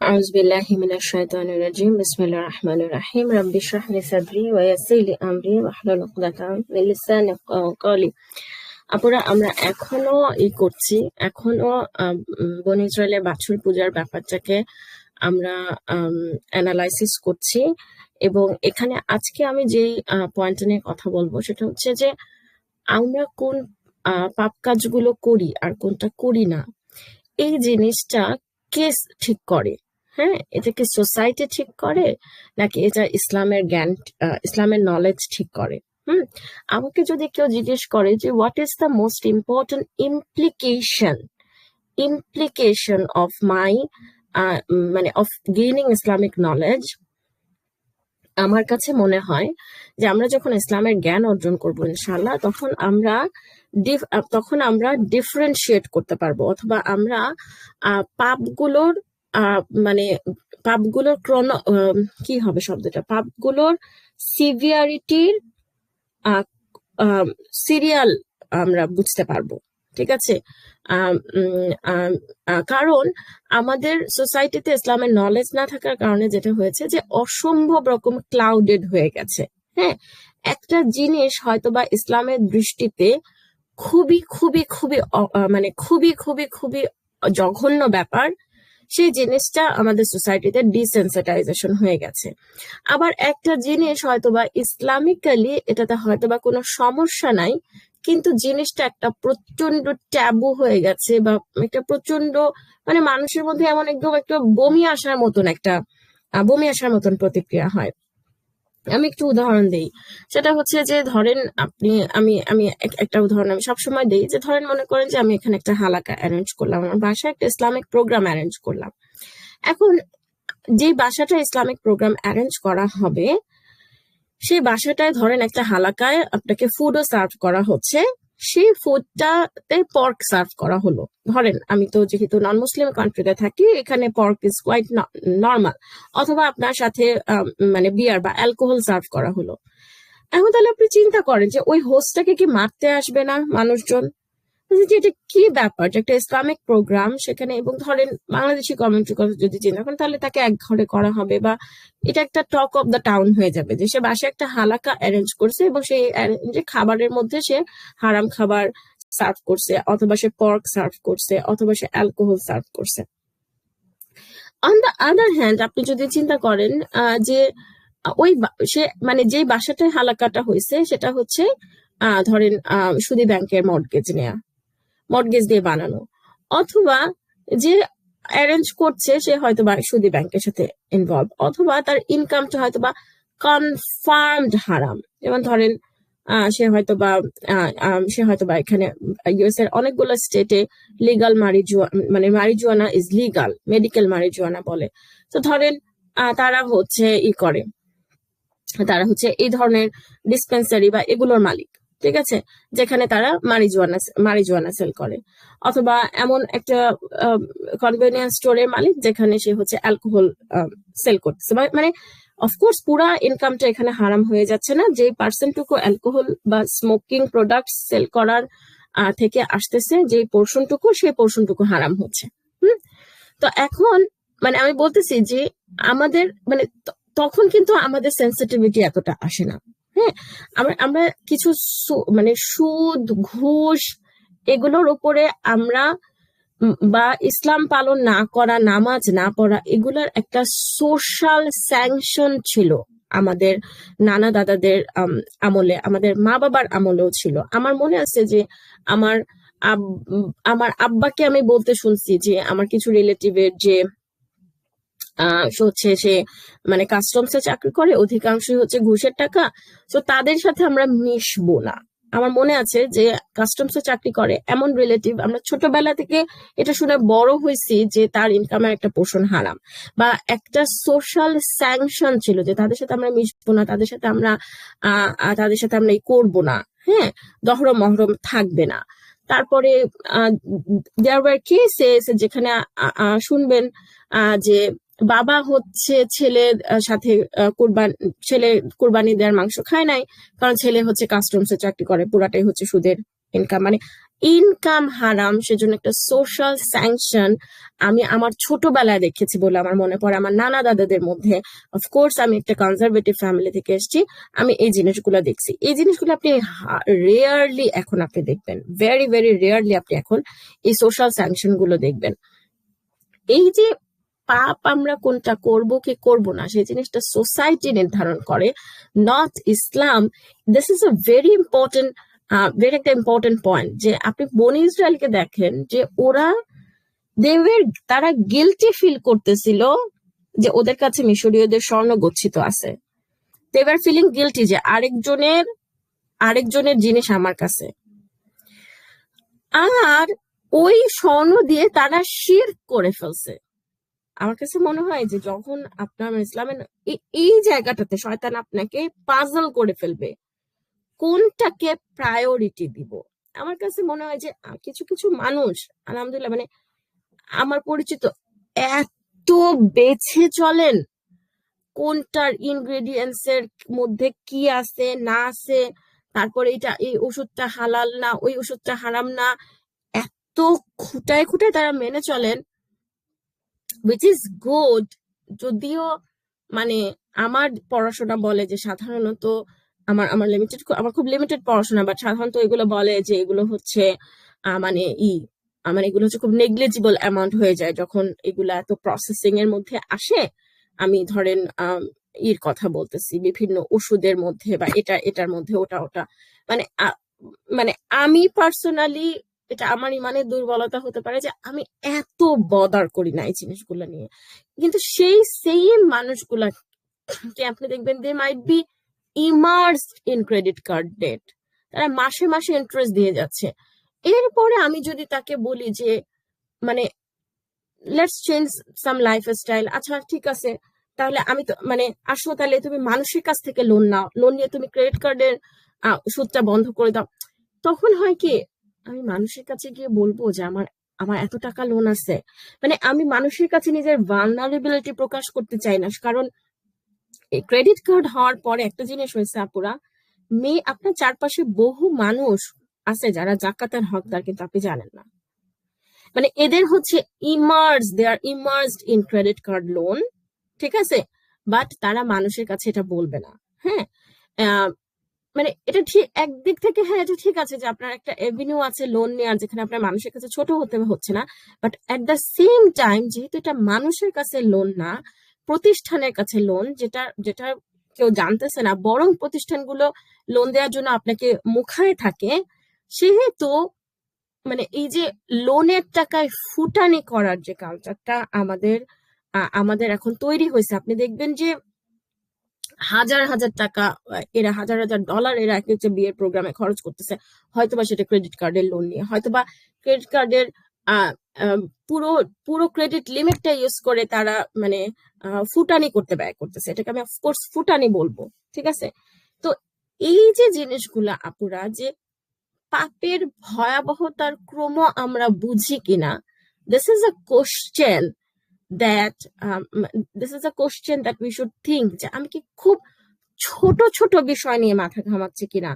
أعوذ بالله من الشيطان الرجيم بسم الله الرحمن الرحيم رب اشرح لي صدري ويسر لي أمري واحلل عقدة من لساني يفقهوا قولي। আপুরা আমরা এখনো করছি, এখনো বনী ইসরায়েলের বাছুর পূজার ব্যাপারটাকে আমরা অ্যানালাইসিস করছি। এবং এখানে আজকে আমি যেই পয়েন্ট নিয়ে কথা বলবো সেটা হচ্ছে যে আমরা কোন পাপ কাজগুলো করি আর কোনটা করি না, এই জিনিসটা কে ঠিক করে? হ্যাঁ, এটা কি সোসাইটি ঠিক করে নাকি এটা ইসলামের জ্ঞান, ইসলামের নলেজ ঠিক করে? আমাকে যদি কেউ জিজ্ঞেস করে যে what is the most important implication of my মানে অফ গেইনিং ইসলামিক নলেজ, আমার কাছে মনে হয় যে আমরা যখন ইসলামের জ্ঞান অর্জন করবো ইনশাআল্লাহ, তখন আমরা ডিফারেন্সিয়েট করতে পারবো, অথবা আমরা পাপগুলোর মানে পাপগুলোর কি হবে শব্দটা, পাপগুলোর সিভিয়ারিটির সিরিয়াল আমরা বুঝতে পারবো। ঠিক আছে, কারণ আমাদের সোসাইটিতে ইসলামের নলেজ না থাকার কারণে যেটা হয়েছে যে অসম্ভব রকম ক্লাউডেড হয়ে গেছে। হ্যাঁ, একটা জিনিস হয়তোবা ইসলামের দৃষ্টিতে খুবই খুবই খুবই মানে খুবই খুবই খুবই জঘন্য ব্যাপার, সেই জিনিসটা আমাদের সোসাইটিতে ডিসেন্সিটাইজেশন হয়ে গেছে। আবার একটা জিনিস হয়তোবা ইসলামিক্যালি এটাতে হয়তোবা কোনো সমস্যা নাই, কিন্তু জিনিসটা একটা প্রচন্ড ট্যাবু হয়ে গেছে, বা একটা প্রচন্ড মানে মানুষের মধ্যে এমন একদম একটা বমি আসার মতন প্রতিক্রিয়া হয়। আমি একটু উদাহরণ দিই, সেটা হচ্ছে যে ধরেন আমি একটা উদাহরণ আমি সবসময় দিই, যে ধরেন মনে করেন যে আমি এখানে একটা হালাকা অ্যারেঞ্জ করলাম, আমার বাসায় একটা ইসলামিক প্রোগ্রাম অ্যারেঞ্জ করলাম। এখন যে বাসাটা ইসলামিক প্রোগ্রাম অ্যারেঞ্জ করা হবে, সেই বাসাটায় ধরেন একটা হালাকায় আপনাকে ফুডও সার্ভ করা হচ্ছে, সেই ফুডটাতে পর্ক সার্ভ করা হলো। ধরেন আমি তো যেহেতু নন মুসলিম কান্ট্রিতে থাকি, এখানে পর্ক ইজ কোয়াইট নর্মাল, অথবা আপনার সাথে মানে বিয়ার বা অ্যালকোহল সার্ভ করা হলো। এখন তাহলে আপনি চিন্তা করেন যে ওই হোস্টটাকে কি মারতে আসবে না মানুষজন? এটা কি ব্যাপার, যে একটা ইসলামিক প্রোগ্রাম সেখানে, এবং ধরেন বাংলাদেশি কমিউনিটির কথা যদি চিন্তা করেন, তাহলে তাকে এক ঘরে করা হবে, বা এটা একটা টক অফ দ্য টাউন হয়ে যাবে যে সে বাসায় একটা হালাকা অ্যারেঞ্জ করছে এবং সেই যে খাবারের মধ্যে সে হারাম খাবার সার্ভ করছে, অথবা সে পর্ক সার্ভ করছে, অথবা সে অ্যালকোহল সার্ভ করছে। অন দ্য আদার হ্যান্ড আপনি যদি চিন্তা করেন যে ওই সে মানে যেই বাসাটায় হালাকাটা হয়েছে সেটা হচ্ছে ধরেন সুদী ব্যাংকের মর্টগেজ দিয়ে বানানো, অথবা যে অ্যারেঞ্জ করছে সে হয়তো বা সুদী ব্যাংকের সাথে ইনভলভ, অথবা তার ইনকামটা হয়তো বা কনফার্মড হারাম। যেমন ধরেন সে হয়তো বা এখানে ইউএস এর অনেকগুলো স্টেটে legal marijuana is legal, medical marijuana বলে। তো ধরেন তারা হচ্ছে এই ধরনের ডিসপেন্সারি বা এগুলোর মালিক, ঠিক আছে, যেখানে তারা মারিজুয়ানা সেল করে, অথবা এমন একটা কনভেনিয়েন্স স্টোরের মালিক যেখানে সে হচ্ছে অ্যালকোহল সেল করতেছে। মানে অফকোর্স পুরা ইনকামটা এখানে হারাম হয়ে যাচ্ছে না, যে পার্সেন্টটুকু অ্যালকোহল বা স্মোকিং প্রোডাক্ট সেল করার থেকে আসতেছে যে পোর্শনটুকু, সেই পোর্শনটুকু হারাম হচ্ছে। তো এখন মানে আমি বলতেছি যে আমাদের মানে তখন কিন্তু আমাদের সেন্সিটিভিটি এতটা আসে না। হ্যাঁ, আমরা কিছু মানে সুদ, ঘুষ এগুলোর উপরে আমরা বা ইসলাম পালন না করা, নামাজ না পড়া, এগুলার একটা সোশ্যাল স্যাংশন ছিল আমাদের নানা দাদাদের আমলে, আমাদের মা বাবার আমলেও ছিল। আমার মনে আছে যে আমার আব্বাকে আমি বলতে শুনছি যে আমার কিছু রিলেটিভের যে হচ্ছে সে মানে কাস্টমসে চাকরি করে, অধিকাংশই হচ্ছে ঘুষের টাকা, তো তাদের সাথে আমরা মিশবো না। আমার মনে আছে যে কাস্টমসে চাকরি করে এমন রিলেটিভ, আমরা ছোটবেলা থেকে এটা শুনে বড় হয়েছি যে তার ইনকামের একটা পোর্শন হারাম, বা একটা সোশ্যাল স্যাংশন ছিল যে তাদের সাথে আমরা মিশবো না, তাদের সাথে আমরা এই করবো না। হ্যাঁ, দহরম মহরম থাকবে না। তারপরে দেয়ার ওয়ার কেসেস যেখানে শুনবেন যে বাবা হচ্ছে ছেলের সাথে ছেলে কুরবানি দেওয়ার মাংস খায় নাই, কারণ ছেলে হচ্ছে কাস্টমসে চাকরি করে, পুরাটাই হচ্ছে সুদের ইনকাম। মানে ইনকাম হারাম, সেজন্য একটা সোশ্যাল স্যাংশন আমি আমার ছোটবেলায় দেখেছি বলে আমার মনে পড়ে, আমার নানা দাদাদের মধ্যে। অফকোর্স আমি একটা কনজারভেটিভ ফ্যামিলি থেকে এসেছি, আমি এই জিনিসগুলো দেখছি। এই জিনিসগুলো আপনি রেয়ারলি এখন আপনি দেখবেন, ভেরি ভেরি রেয়ারলি আপনি এখন এই সোশ্যাল স্যাংশন গুলো দেখবেন। এই যে পাপ আমরা কোনটা করব কি করব না সেই জিনিসটা সোসাইটি নির্ধারণ করে, not Islam. This is a very important, very একটা ইম্পর্টেন্ট পয়েন্ট, যে আপনি বনি ইসরায়েলকে দেখেন যে ওরা দেবের তারা গিলটি ফিল করতেছিল যে ওদের কাছে মিশরীয়দের স্বর্ণ গচ্ছিত আছে। দে ওয়ার ফিলিং গিলটি যে আরেকজনের জিনিস আমার কাছে। আর ওই স্বর্ণ দিয়ে তারা শিরক করে ফেলছে। আমার কাছে মনে হয় যে যখন আপনার ইসলামের এই জায়গাটাতে শয়তান আপনাকে পাজল করে ফেলবে, কোনটাকে প্রায়োরিটি দিব। আমার কাছে মনে হয় যে কিছু কিছু মানুষ আলহামদুলিল্লাহ মানে আমার পরিচিত এত বেছে চলেন কোনটার ইনগ্রেডিয়েন্টস এর মধ্যে কি আছে না আছে, তারপরে এটা এই ওষুধটা হালাল না ওই ওষুধটা হারাম না, এত খুঁটায় খুঁটায় তারা মেনে চলেন, which is good। যদিও মানে আমার পড়াশোনা বলে যে সাধারণত আমার খুব লিমিটেড পড়াশোনা, বাট সাধারণত এগুলো বলে যে এগুলো হচ্ছে মানে মানে এগুলো হচ্ছে খুব নেগলিজিবল অ্যামাউন্ট হয়ে যায় যখন এগুলা এত প্রসেসিং এর মধ্যে আসে। আমি ধরেন কথা বলতেছি বিভিন্ন ওষুধের মধ্যে বা এটার মধ্যে ওটা ওটা মানে মানে আমি পার্সোনালি, এটা আমার ইমানের দুর্বলতা হতে পারে যে আমি এত বদার করি না এই জিনিসগুলো নিয়ে। কিন্তু সেই সেম মানুষগুলা কে আপনি দেখবেন they might be immersed in credit card debt, তারা মাসে মাসে ইন্টারেস্ট দিয়ে যাচ্ছে। এরপরে আমি যদি তাকে বলি যে মানে লেটস চেঞ্জ সাম লাইফস্টাইল, আচ্ছা ঠিক আছে তাহলে আমি তো মানে আসো তাহলে তুমি মানুষের কাছ থেকে লোন নাও, লোন নিয়ে তুমি ক্রেডিট কার্ডের সুদটা বন্ধ করে দাও। তখন হয় কি আমি মানুষের কাছে গিয়ে বলবো যে আমার আমার এত টাকা লোন আছে, মানে আমি মানুষের কাছে নিজের ভালনারেবিলিটি প্রকাশ করতে চাই না। কারণ এই ক্রেডিট কার্ড হওয়ার পরে একটা জিনিস হয়েছে আপুরা, আপনার চারপাশে বহু মানুষ আছে যারা জাকাতের হকদার কিন্তু আপনি জানেন না। মানে এদের হচ্ছে they are immersed in credit card loan, ঠিক আছে, বাট তারা মানুষের কাছে এটা বলবে না। হ্যাঁ, মানে এটা ঠিক একদিক থেকে, হ্যাঁ এটা ঠিক আছে যে আপনার একটা এভিনিউ আছে লোন নেওয়ার যেখানে আপনার মানুষের কাছে ছোট হতে হচ্ছে না, but at the same time যেহেতু এটা মানুষের কাছে লোন না, প্রতিষ্ঠানের কাছে লোন, যেটা যেটা কেউ জানতেছে না, বরং প্রতিষ্ঠানগুলো লোন দেওয়ার জন্য আপনাকে মুখায় থাকে, সেহেতু মানে এই যে লোনের টাকায় ফুটানি করার যে কালচারটা আমাদের এখন তৈরি হয়েছে, আপনি দেখবেন যে হাজার হাজার টাকা এরা হাজার হাজার ডলার এরা এক একটা বিয়ের প্রোগ্রামে খরচ করতেছে, হয়তোবা সেটা ক্রেডিট কার্ডের লোন নিয়ে, হয়তোবা ক্রেডিট কার্ডের পুরো পুরো ক্রেডিট লিমিটটা ইউজ করে তারা মানে ফুটানি করতে ব্যয় করতেছে, এটাকে আমি অফকোর্স ফুটানি বলবো, ঠিক আছে। তো এই যে জিনিসগুলা আপুরা, যে পাপের ভয়াবহতার ক্রম আমরা বুঝি কিনা, this is a question that this is a question that we should think, যে আমি কি খুব ছোট ছোট বিষয় নিয়ে মাথা ঘামাচ্ছি কিনা।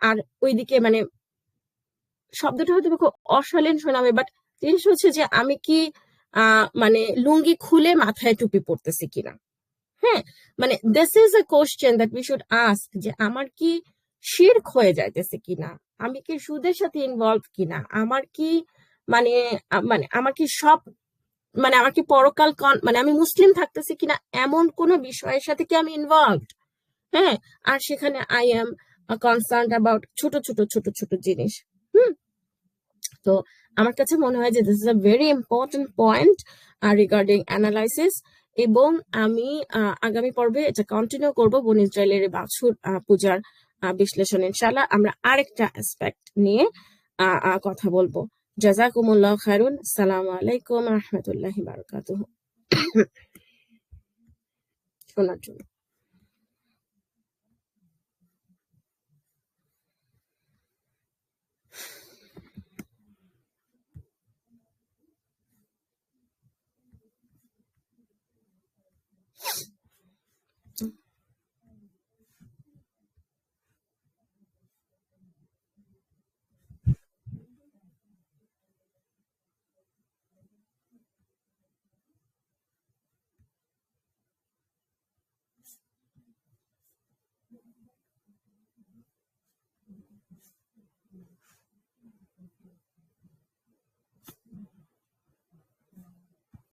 আর ওইদিকে মানে শব্দটা হয়তো খুব অশালীন শোনাবে, বাট জিনিস হচ্ছে যে আমি কি মানে লুঙ্গি খুলে মাথায় টুপি পরতেছি কিনা। হ্যাঁ, মানে this is a question that we should ask, যে আমার কি শিরক হয়ে যাইতেছে কিনা, আমি কি সুদের সাথে ইনভলভ কিনা, আমার কি মানে মানে আমার কি সব মানে আমার কি পরকাল মানে আমি মুসলিম থাকতেছি কিনা এমন কোন বিষয়ের সাথে কি আমি ইনভলভড। হ্যাঁ, আর সেখানে আই এম কনসার্ন অ্যাবাউট ছোট ছোট ছোট ছোট জিনিস। হুম, তো আমার কাছে মনে হয় যে this is a very important point regarding analysis. এবং আমি আগামী পর্বে এটা কন্টিনিউ করব, বনি ইসরায়েলের বাছুর পূজার বিশ্লেষণ। ইনশাআল্লাহ আমরা আরেকটা অ্যাসপেক্ট নিয়ে কথা বলবো। জাযাকুমুল্লাহ খায়রুন। আসসালামু আলাইকুম রাহমাতুল্লাহি বারাকাতুহু। শোনার জন্য